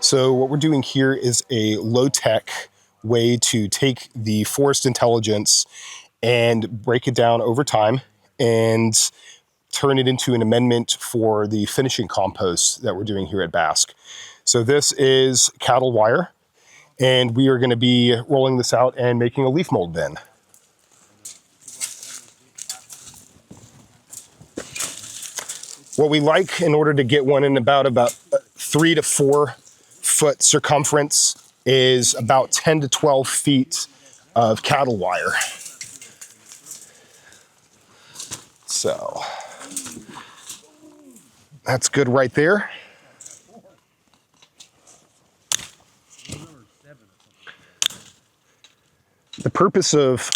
So what we're doing here is a low-tech way to take the forest intelligence and break it down over time and turn it into an amendment for the finishing compost that we're doing here at Bask. So this is cattle wire, and we are going to be rolling this out and making a leaf mold bin. What we like in order to get one in about 3 to 4 foot circumference is about 10 to 12 feet of cattle wire. So that's good right there. The purpose of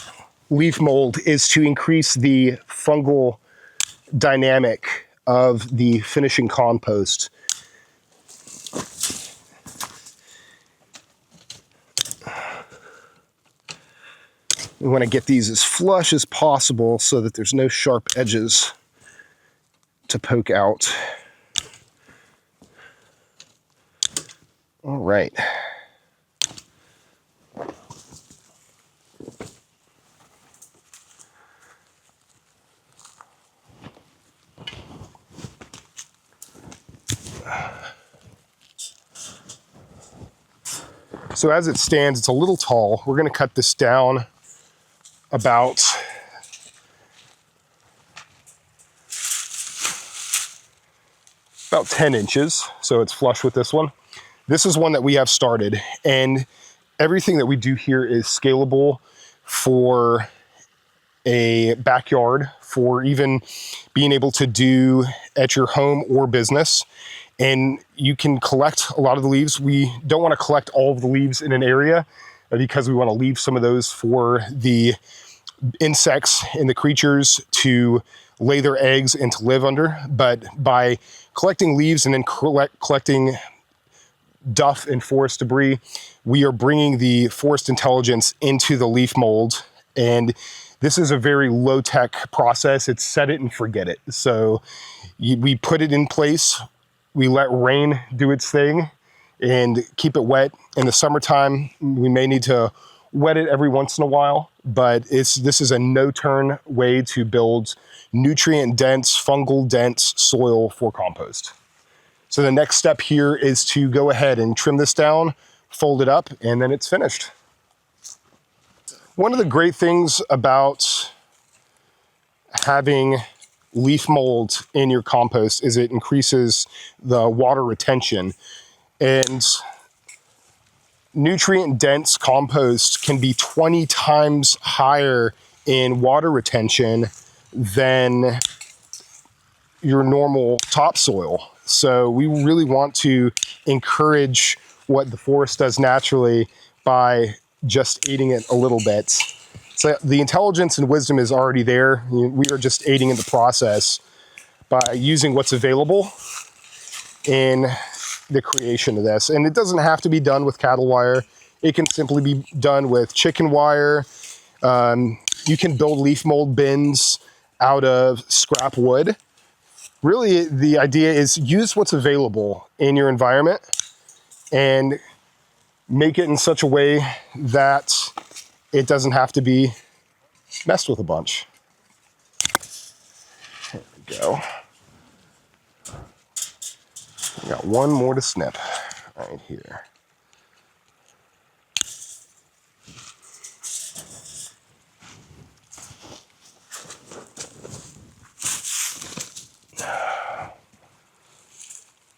leaf mold is to increase the fungal dynamic of the finishing compost. We want to get these as flush as possible so that there's no sharp edges to poke out. All right. So as it stands, it's a little tall. We're going to cut this down about about 10 inches, so it's flush with this one. This is one that we have started, and everything that we do here is scalable for a backyard, for even being able to do at your home or business. And you can collect a lot of the leaves. We don't want to collect all of the leaves in an area because we want to leave some of those for the insects and the creatures to lay their eggs and to live under. But by collecting leaves and then collecting duff and forest debris, we are bringing the forest intelligence into the leaf mold. And this is a very low-tech process. It's set it and forget it. So we put it in place. We let rain do its thing and keep it wet. In the summertime, we may need to wet it every once in a while, but this is a no-turn way to build nutrient-dense, fungal-dense soil for compost. So the next step here is to go ahead and trim this down, fold it up, and then it's finished. One of the great things about having leaf mold in your compost is it increases the water retention, and nutrient dense compost can be 20 times higher in water retention than your normal topsoil. So we really want to encourage what the forest does naturally by just aiding it a little bit. So the intelligence and wisdom is already there. We are just aiding in the process by using what's available in the creation of this. And it doesn't have to be done with cattle wire. It can simply be done with chicken wire. You can build leaf mold bins out of scrap wood. Really, the idea is use what's available in your environment and make it in such a way that it doesn't have to be messed with a bunch. There we go. We got one more to snip right here.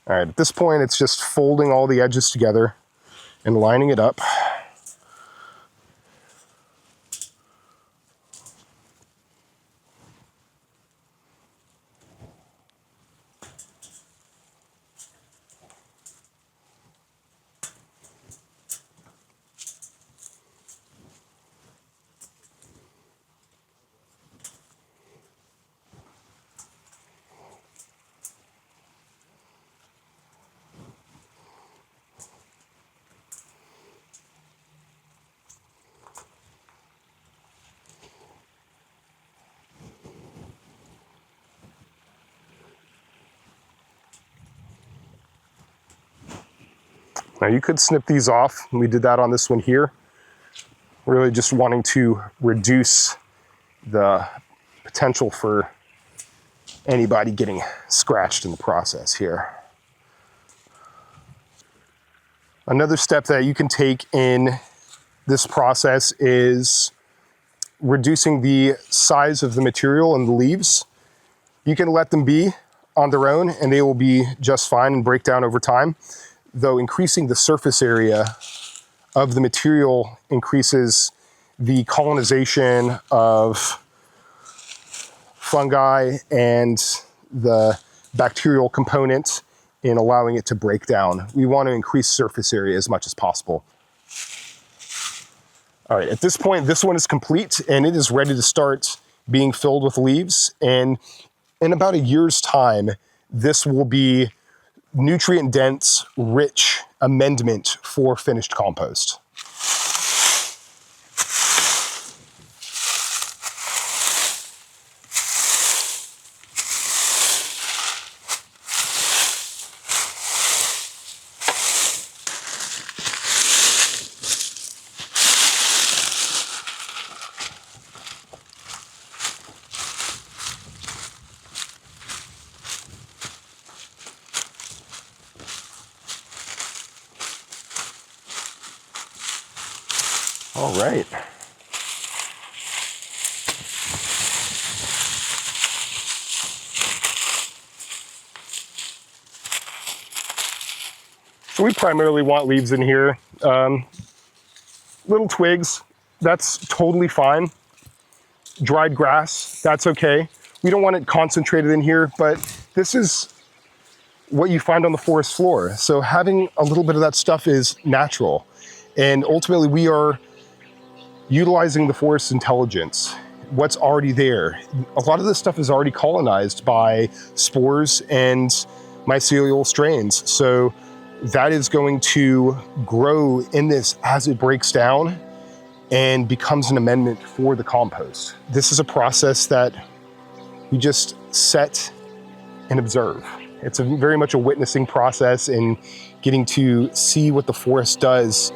All right, at this point, it's just folding all the edges together and lining it up. Now you could snip these off. We did that on this one here. Really just wanting to reduce the potential for anybody getting scratched in the process here. Another step that you can take in this process is reducing the size of the material and the leaves. You can let them be on their own and they will be just fine and break down over time, though increasing the surface area of the material increases the colonization of fungi and the bacterial component in allowing it to break down. We want to increase surface area as much as possible. All right, at this point, this one is complete and it is ready to start being filled with leaves. And in about a year's time, this will be nutrient-dense, rich amendment for finished compost. All right. So we primarily want leaves in here. Little twigs, that's totally fine. Dried grass, that's okay. We don't want it concentrated in here, but this is what you find on the forest floor. So having a little bit of that stuff is natural. And ultimately we are utilizing the forest's intelligence, what's already there. A lot of this stuff is already colonized by spores and mycelial strains. So that is going to grow in this as it breaks down and becomes an amendment for the compost. This is a process that we just set and observe. It's very much a witnessing process and getting to see what the forest does